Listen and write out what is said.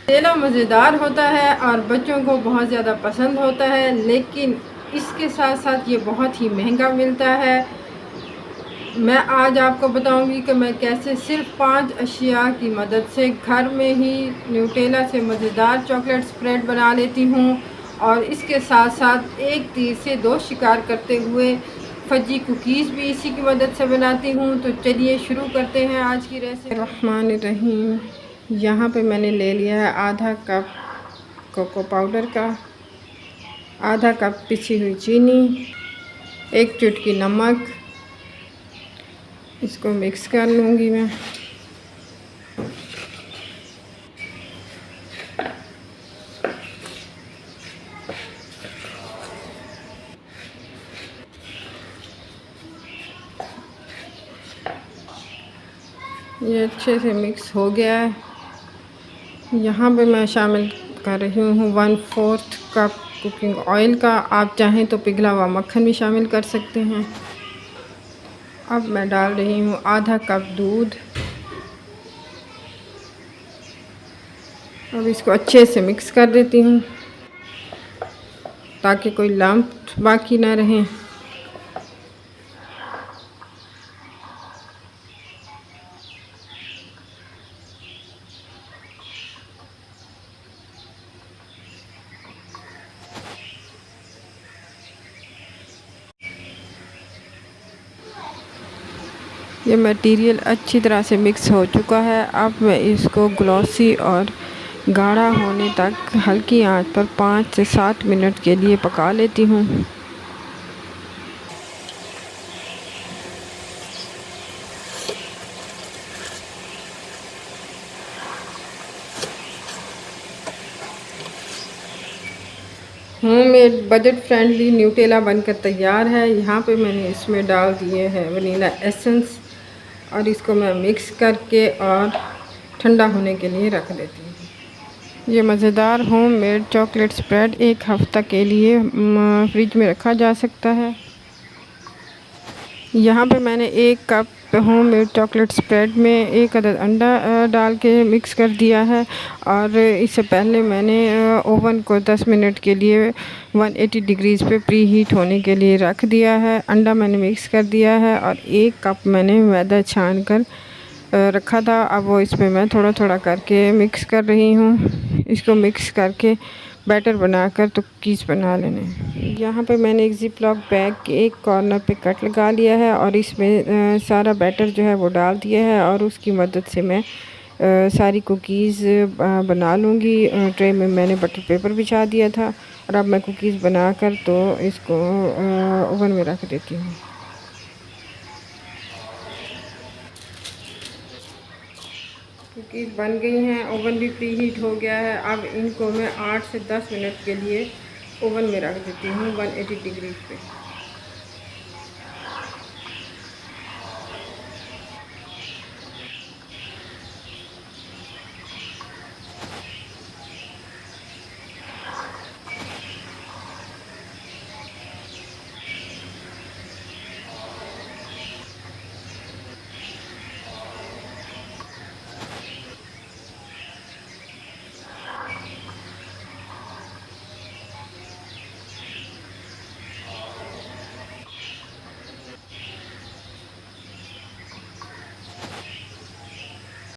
केला मज़ेदार होता है और बच्चों को बहुत ज़्यादा पसंद होता है, लेकिन इसके साथ साथ ये बहुत ही महंगा मिलता है। मैं आज आपको बताऊंगी कि मैं कैसे सिर्फ 5 अशिया की मदद से घर में ही न्यूटेला से मज़ेदार चॉकलेट स्प्रेड बना लेती हूँ और इसके साथ साथ एक तीर से दो शिकार करते हुए फजी कुकीज़ भी इसी की मदद से बनाती हूँ। तो चलिए शुरू करते हैं आज की रेसिपी। रहमान रहीम। यहाँ पे मैंने ले लिया है आधा कप कोको पाउडर का, आधा कप पिसी हुई चीनी, एक चुटकी नमक। इसको मिक्स कर लूँगी मैं। ये अच्छे से मिक्स हो गया है। यहाँ पे मैं शामिल कर रही हूँ 1/4 कप कुकिंग ऑयल का। आप चाहें तो पिघला हुआ मक्खन भी शामिल कर सकते हैं। अब मैं डाल रही हूँ आधा कप दूध। अब इसको अच्छे से मिक्स कर देती हूँ ताकि कोई लम्प बाकी ना रहे। ये मटेरियल अच्छी तरह से मिक्स हो चुका है। अब मैं इसको ग्लॉसी और गाढ़ा होने तक हल्की आंच पर 5 से 7 मिनट के लिए पका लेती हूँ। होममेड बजट फ्रेंडली न्यूटेला बनकर तैयार है। यहाँ पे मैंने इसमें डाल दिए हैं वनीला एसेंस और इसको मैं मिक्स करके और ठंडा होने के लिए रख देती हूँ। ये मज़ेदार होममेड चॉकलेट स्प्रेड एक हफ़्ता के लिए फ्रिज में रखा जा सकता है। यहाँ पे मैंने 1 कप होममेड चॉकलेट स्प्रेड में 1 अदद अंडा डाल के मिक्स कर दिया है और इससे पहले मैंने ओवन को 10 मिनट के लिए 180 डिग्रीज़ पे प्री हीट होने के लिए रख दिया है। अंडा मैंने मिक्स कर दिया है और 1 कप मैंने मैदा छान कर रखा था। अब वो इसमें मैं थोड़ा थोड़ा करके मिक्स कर रही हूँ। इसको मिक्स करके बैटर बनाकर तो कुकीज़ बना लेने। यहाँ पे मैंने एक ज़िप लॉक बैग के एक कॉर्नर पे कट लगा लिया है और इसमें सारा बैटर जो है वो डाल दिया है और उसकी मदद से मैं सारी कुकीज़ बना लूँगी। ट्रे में मैंने बटर पेपर बिछा दिया था और अब मैं कुकीज़ बनाकर तो इसको ओवन में रख देती हूँ। कुकीज़ बन गई हैं, ओवन भी प्री हीट हो गया है। अब इनको मैं 8 से 10 मिनट के लिए ओवन में रख देती हूँ 180 डिग्री पे।